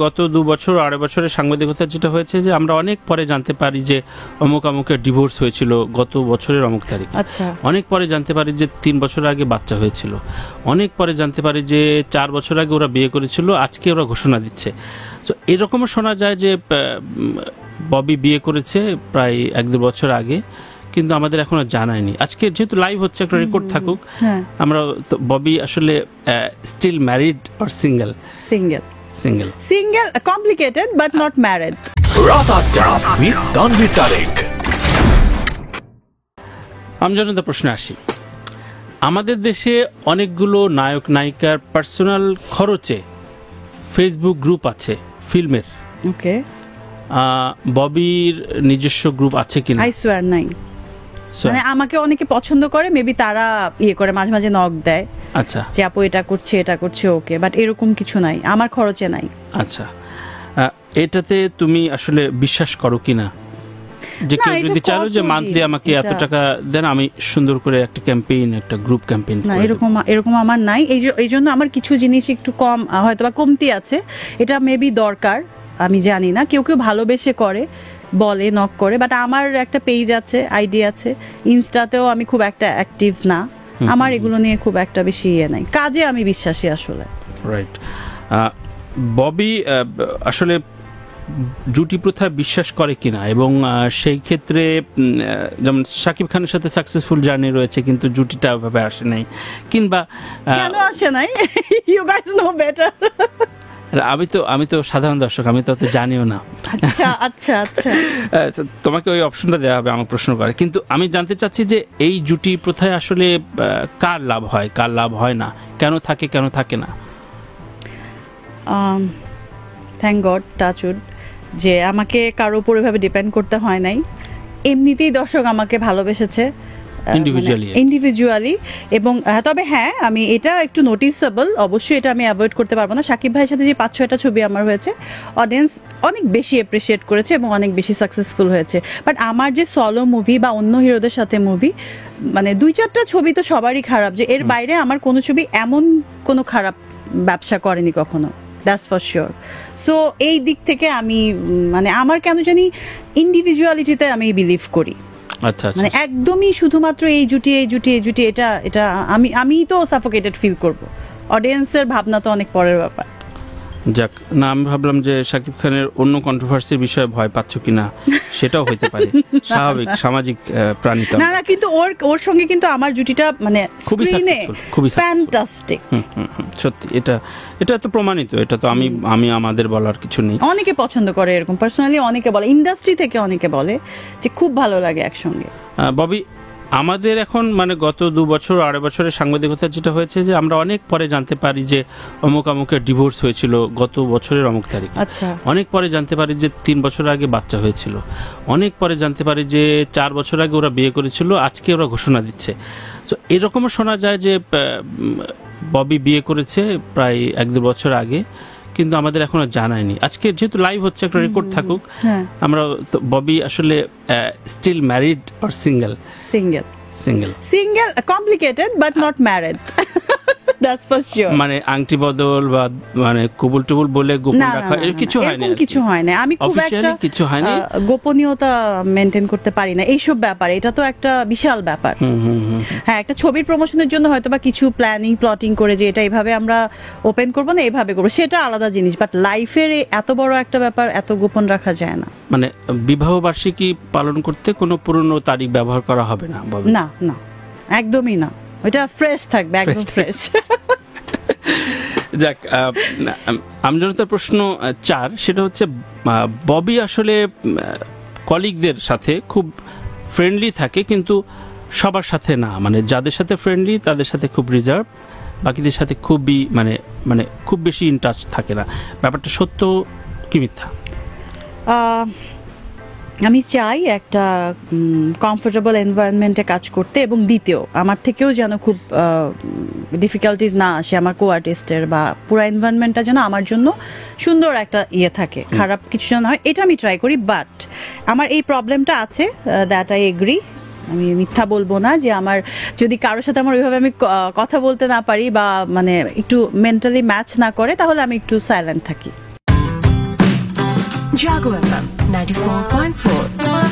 গত 2 বছর 2.5 বছরের সাংবাদিকতা যেটা হয়েছে যে আমরা অনেক পরে জানতে পারি যে অমুক অমুকের ডিভোর্স হয়েছিল গত বছরের অমুক তারিখে। আচ্ছা। অনেক পরে জানতে পারি যে 3 বছর আগে বাচ্চা হয়েছিল। অনেক পরে জানতে পারি যে 4 বছর আগে ওরা বিয়ে করেছিল, আজকে ওরা ঘোষণা দিচ্ছে। তো এরকমও শোনা যায় যে ববি বিয়ে করেছে প্রায় 1-2 বছর আগে, কিন্তু আমাদের এখনো জানায়নি। আজকে যেহেতু লাইভ হচ্ছে, একটা রেকর্ড থাকুক। আমরা ববি আসলে still married or single? Single, complicated but not married. আমজনতা প্রশ্ন আসি। আমাদের দেশে অনেকগুলো নায়ক নায়িকার পার্সোনাল খরচে ফেসবুক গ্রুপ আছে ফিল্মের। ওকে। ববির নিজস্ব গ্রুপ আছে কিনা? আই সোয়ার নাই। মানে আমাকে অনেকে পছন্দ করে, মেবি তারা করে মাঝে মাঝে নক দেয়। আচ্ছা, যে আপু এটা করছে ওকে, বাট এরকম কিছু নাই, আমার খরচে নাই। আচ্ছা, এটাতে তুমি আসলে বিশ্বাস করো কিনা যে কেউ যদি চাইলো যে মান্থলি আমাকে এত টাকা দেন, আমি সুন্দর করে একটা ক্যাম্পেইন, একটা গ্রুপ ক্যাম্পেইন? না, এরকম আমার নাই। এই জন্য আমার কিছু জিনিস একটু কম, হয়তো বা কমতি আছে। এটা মেবি দরকার, আমি জানি না। কেউ ভালোবেসে করে, বলে, নক করে, বাট আমার একটা পেজ আছে, আইডি আছে। ইনস্টাতেও আমি খুব একটা অ্যাক্টিভ না। আমার এগুলো নিয়ে খুব একটা বেশি নাই। কাজে আমি বিশ্বাসী আসলে। রাইট। ববি আসলে জুটি প্রথায় বিশ্বাস করে কিনা, এবং সেই ক্ষেত্রে যেমন শাকিব খানের সাথে সাকসেসফুল জার্নি রয়েছে, কিন্তু জুটিটা ভাবে আসে নাই, কিংবা কেন আসে নাই? You guys know better. আমি তো সাধারণ দর্শক, আমি তো জানিও না। আচ্ছা আচ্ছা আচ্ছা, তোমাকে ওই অপশনটা দেওয়া হবে আমার প্রশ্ন করে। কিন্তু আমি জানতে চাচ্ছি যে এই জুটি প্রথায় আসলে কার লাভ হয়, কার লাভ হয় না, কেন থাকে না? থ্যাংক গড, টাচউড, যে আমাকে কারো উপর এভাবে ডিপেন্ড করতে হয় নাই। এমনিতেই দর্শক আমাকে ভালোবেসেছে ইন্ডিভিজুয়ালি। এবং তবে হ্যাঁ, আমি এটা একটু নোটিসেবল, অবশ্যই এটা আমি অ্যাভয়েড করতে পারবো না। শাকিব ভাইয়ের সাথে যে 5-6টা ছবি আমার হয়েছে, অডিয়েন্স অনেক বেশি অ্যাপ্রিসিয়েট করেছে এবং অনেক বেশি সাকসেসফুল হয়েছে। বাট আমার যে সলো মুভি বা অন্য হিরোদের সাথে মুভি, মানে 2-4টা ছবি তো সবারই খারাপ, যে এর বাইরে আমার কোনো ছবি এমন কোনো খারাপ ব্যবসা করেনি কখনো, দ্যাটস ফর শিওর। সো এই দিক থেকে আমি, মানে আমার কেন জানি ইন্ডিভিজুয়ালিটিতে আমি বিলিভ করি। আচ্ছা, মানে একদমই শুধুমাত্র এই জুটি এটা আমি তো সাফোকেটেড ফিল করব। অডিয়েন্সের ভাবনা তো অনেক পরের ব্যাপার। যাক, না আমি ভাবলাম যে শাকিব খানের অন্য কন্ট্রোভার্সির বিষয়ে ভয় পাচ্ছ কিনা, সেটাও হইতে পারে, স্বাভাবিক সামাজিক প্রাণী। না, কিন্তু ওর সঙ্গে কিন্তু আমার জুটিটা মানে স্ক্রিনে খুবই ফ্যান্টাস্টিক। সত্যি, এটা তো প্রমাণিত, এটা তো আমি আমাদের বলার কিছু নেই। অনেকে পছন্দ করে এরকম, পার্সোনালি অনেকে বলে, ইন্ডাস্ট্রি থেকে অনেকে বলে যে খুব ভালো লাগে একসঙ্গে। ববি, আমাদের এখন মানে গত 2 বছর 2.5 বছরের সাংবাদিকতা যেটা হয়েছে যে আমরা অনেক পরে জানতে পারি যে অমুক অমুকের ডিভোর্স হয়েছিল গত বছরের অমুক তারিখে। আচ্ছা। অনেক পরে জানতে পারি যে 3 বছর আগে বাচ্চা হয়েছিল। অনেক পরে জানতে পারি যে 4 বছর আগে ওরা বিয়ে করেছিল, আজকে ওরা ঘোষণা দিচ্ছে। তো এরকমও শোনা যায় যে ববি বিয়ে করেছে প্রায় 1-2 বছর আগে, কিন্তু আমাদের এখনো জানায়নি। আজকে যেহেতু লাইভ হচ্ছে, একটা রেকর্ড থাকুক। আমরা ববি আসলে still married or single? Single, complicated but not married. That's for sure. মানে আংটি বদল বা মানে কবুল টবুল বলে গোপন রাখা, এর কিছু হয় না। আমি খুব একটা কিছু হয়নি, গোপনীয়তা মেনটেন করতে পারি না এইসব ব্যাপারে। এটা তো একটা বিশাল ব্যাপার। হ্যাঁ, একটা ছবির প্রমোশনের জন্য হয়তো বা কিছু প্ল্যাটিং করে যে এটা এইভাবে আমরা ওপেন করবো না, এইভাবে করবো, সেটা আলাদা জিনিস। বাট লাইফের এত বড় একটা ব্যাপার এত গোপন রাখা যায় না। মানে বিবাহ বার্ষিকী পালন করতে কোনো পুরনো তারিখ ব্যবহার করা হবে না? না, একদমই না। ওটা ফ্রেশ থাকবে, একদম ফ্রেশ। যাক, আমজনতার প্রশ্ন 4, সেটা হচ্ছে ববি আসলে কলিগদের সাথে খুব ফ্রেন্ডলি থাকে, কিন্তু সবার সাথে না। মানে যাদের সাথে ফ্রেন্ডলি তাদের সাথে খুব রিজার্ভ, বাকিদের সাথে খুবই মানে খুব বেশি ইন টাচ থাকে না। ব্যাপারটা সত্য কি মিথ্যা? আমি চাই একটা কমফোর্টেবল এনভায়রনমেন্টে কাজ করতে, এবং দ্বিতীয় আমার থেকেও যেন খুব ডিফিকাল্টিজ না আসে আমার কো আর্টিস্টের, বা পুরো এনভায়রনমেন্টটা যেন আমার জন্য সুন্দর একটা থাকে, খারাপ কিছু যেন হয়, এটা আমি ট্রাই করি। বাট আমার এই প্রবলেমটা আছে, দ্যাট আই এগ্রি। আমি মিথ্যা বলবো না যে আমার যদি কারোর সাথে আমার ওইভাবে আমি কথা বলতে না পারি, বা মানে একটু মেন্টালি ম্যাচ না করে, তাহলে আমি একটু সাইলেন্ট থাকি। Jago FM 94.4.